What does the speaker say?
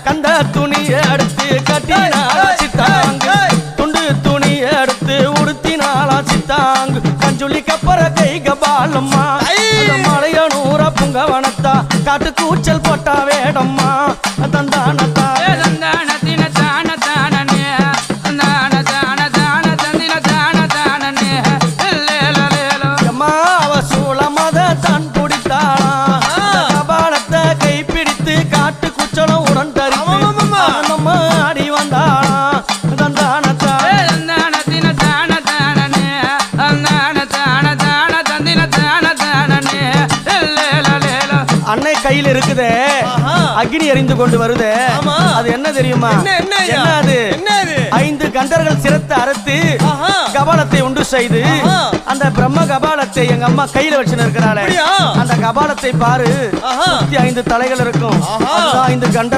கந்த துணியை எடுத்து கட்டினாளா சித்தாங்கு துண்டு துணியை எடுத்து உடுத்தினாளா சித்தாங்கு கஞ்சுளி கப்பற கை கபாலம்மா மலையனூர புங்கவனத்தா காட்டு கூச்சல் போட்டா வேடம்மா தந்தானத்தா அன்னை கையில் இருக்குதே அக்னி எரிந்து கொண்டு வருதே அது என்ன தெரியுமா? அது 5 கண்டர்கள் சிரத்தை அறுத்து கபாலத்தை உண்டு செய்து அந்த பிரம்ம கபாலத்தை எங்க அம்மா கையில வச்சுன்னு இருக்கிறாளே அந்த கபாலத்தை பாரு 5 தலைகள் இருக்கும் 5 கண்டர்கள்